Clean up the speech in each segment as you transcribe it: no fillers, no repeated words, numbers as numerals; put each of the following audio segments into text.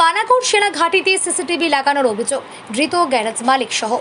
পানাগড় সেনা ঘাঁটিতে সিসিটিভি লাগানোর অভিযোগ, ধৃত গ্যারেজ মালিক সহ।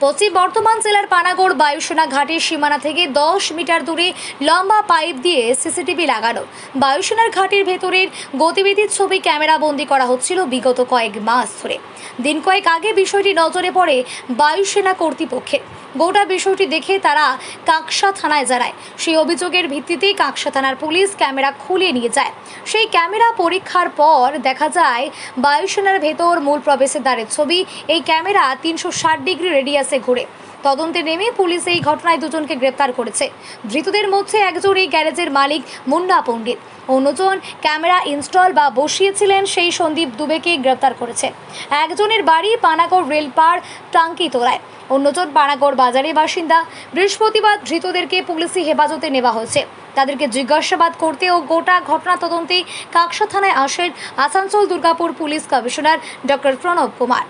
পশ্চিম বর্ধমান জেলার পানাগড় বায়ুসেনা ঘাঁটির সীমানা থেকে 10 মিটার দূরে লম্বা পাইপ দিয়ে সিসিটিভি লাগানো বায়ুসেনার ঘাঁটির ভেতরের গতিবিধির ছবি ক্যামেরা বন্দী করা হচ্ছিল বিগত কয়েক মাস ধরে। দিন কয়েক আগে বিষয়টি নজরে পড়ে বায়ুসেনা কর্তৃপক্ষের। গোটা বিষয়টি দেখে তারা কাকসা থানায় জানায়। সেই অভিযোগের ভিত্তিতে কাকসা থানার পুলিশ ক্যামেরা খুলে নিয়ে যায়। সেই ক্যামেরা পরীক্ষার পর দেখা যায় বায়ুসেনার ভেতর মূল প্রবেশের দ্বারের ছবি। এই ক্যামেরা 360 ডিগ্রি রেডিয়াসে ঘুরে। তদন্তে নেমে পুলিশ এই ঘটনায় দুজনকে গ্রেপ্তার করেছে। ধৃতদের মধ্যে একজন এই গ্যারেজের মালিক মুন্না পণ্ডিত, অন্যজন ক্যামেরা ইনস্টল বা বসিয়েছিলেন সেই সন্দীপ দুবেকে গ্রেপ্তার করেছে। একজনের বাড়ি পানাগড় রেলপাড় টাঙ্কিতলায়, অন্যজন পানাগড় বাজারের বাসিন্দা। বৃহস্পতিবার ধৃতদেরকে পুলিশি হেফাজতে নেওয়া হয়েছে। তাদেরকে জিজ্ঞাসাবাদ করতে ও গোটা ঘটনা তদন্তে কাকসা থানায় আসেন Asansol Durgapur police commissioner doctor Pranab Kumar.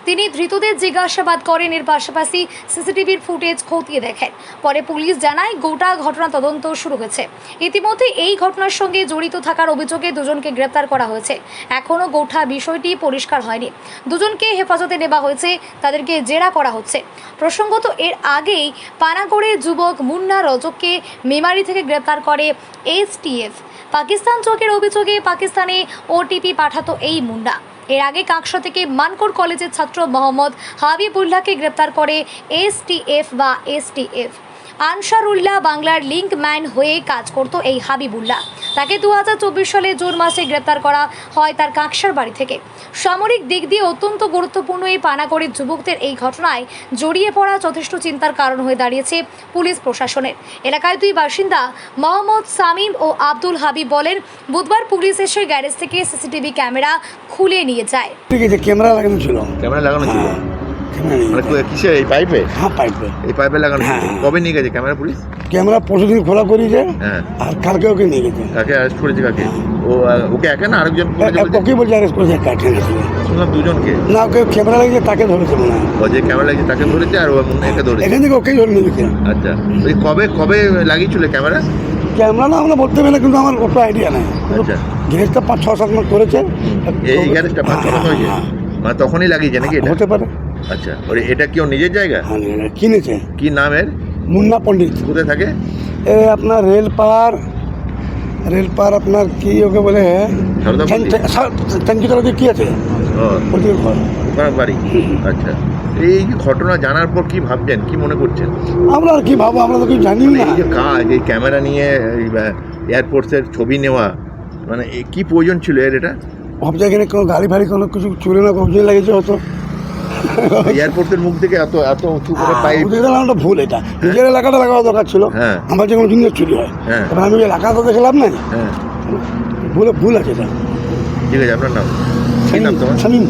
তিনি ধৃতদের জিজ্ঞাসাবাদ করেন, এর পাশাপাশি সিসিটিভির ফুটেজ খতিয়ে দেখেন। পরে পুলিশ জানায় গোটা ঘটনা তদন্ত শুরু হয়েছে। ইতিমধ্যে এই ঘটনার সঙ্গে জড়িত থাকার অভিযোগে দুজনকে গ্রেপ্তার করা হয়েছে। এখনও গোটা বিষয়টি পরিষ্কার হয়নি। দুজনকে হেফাজতে নেওয়া হয়েছে, তাদেরকে জেরা করা হচ্ছে। প্রসঙ্গত, এর আগেই পানাগড়ের যুবক মুন্না রজককে মেমারি থেকে গ্রেপ্তার করে এসটিএফ। পাকিস্তান চোখের অভিযোগে পাকিস্তানে ওটিপি পাঠাতো এই মুন্না। এর আগে কাকসা থেকে মানকড় কলেজের ছাত্র মোহাম্মদ হাবিবুল্লাহকে গ্রেপ্তার করে এসটিএফ বা এসটিএফ। আনসারুল্লাহ বাংলার লিঙ্কম্যান হয়ে কাজ করত এই হাবিবুল্লাহ। তাকে 2024 সালে জুন মাসে গ্রেপ্তার করা হয় তার কাকসার বাড়ি থেকে। সামরিক দিক দিয়ে অত্যন্ত গুরুত্বপূর্ণ এই পানাগড়ের যুবকদের এই ঘটনায় জড়িয়ে পড়া যথেষ্ট চিন্তার কারণ হয়ে দাঁড়িয়েছে পুলিশ প্রশাসনের। এলাকায় দুই বাসিন্দা মোহাম্মদ সামিম ও আব্দুল হাবিব বলেন, বুধবার পুলিশ এসে গ্যারেজ থেকে সিসিটিভি ক্যামেরা খুলে নিয়ে যায়। ঠিক আছে, ক্যামেরা লাগানো ছিল। ক্যামেরা লাগানো ছিল মানে কিসে? এই পাইপে? হ্যাঁ, পাইপে। এই পাইপে লাগানো ছিল। হ্যাঁ। কবে নিয়ে গেছে ক্যামেরা পুলিশ? ক্যামেরা পরশুদিন খোলা করিয়েছে। হ্যাঁ। আর কালকে ওকে নিয়ে গেছে। কাকে অ্যারেস্ট করেছে? কাকে? ওকে একা না আরেকজন? ওকে বলছে অ্যারেস্ট করেছে, একা গেছিল। শুনলাম দুজনকে। না, ওকে ক্যামেরা লাগিয়েছে, তাকে ধরেছে মনে হয়। ও যে ক্যামেরা লাগিয়েছে তাকে ধরেছে আর ও একে ধরেছে। এখান থেকে ওকেই ধরে নিয়ে গেছে। আচ্ছা, ওই কবে লাগিয়েছিল ক্যামেরা? ক্যামেরা না আমরা বলতে পারি না, কিন্তু আমার ওটা আইডিয়া নেই। আচ্ছা, গ্যারেজটা 5-6 মাস করেছে। এই গ্যারেজটা 5-6 মাস হয়েছে? মানে তখনই লাগিয়েছে নাকি এটা? হতে পারে। আচ্ছা, ওর এটা কি ওর নিজের জায়গা? হ্যাঁ, কিনেছে। কি নাম এর? মুন্না পণ্ডিত। কোথায় থাকে? আপনার রেলপাড় আপনার কি ওকে বলে ট্যাঙ্কিতলা দিয়ে কি আছে ওখানে বাড়ি। আচ্ছা, এই ঘটনা জানার পর কি ভাবছেন, কি মনে করছেন? আমরা আর কি ভাবো, আমরা তো কিছু জানি না। এই যে কাজ, এই ক্যামেরা নিয়ে এয়ারপোর্টসের ছবি নেওয়া, মানে কি প্রয়োজন ছিল এর? এটা ভাবছে এখানে কোনো গাড়ি ফাড়ি কোনো কিছু চুরে না কমজোরি লাগেছে হতো। এয়ারপোর্টের মুখ থেকে এত উঁচু করে পাইপ লাগানোটা ভুল। এটা নিজের এলাকাটা লাগানো দরকার ছিল। হ্যাঁ, আমার যে কোনো জিনিস চুরি হয়। হ্যাঁ, এবার আমি এলাকাটা দেখলাম না। হ্যাঁ, ভুল আছে এটা। ঠিক আছে, আপনার নাম কি? নাম তোমার? শামীম।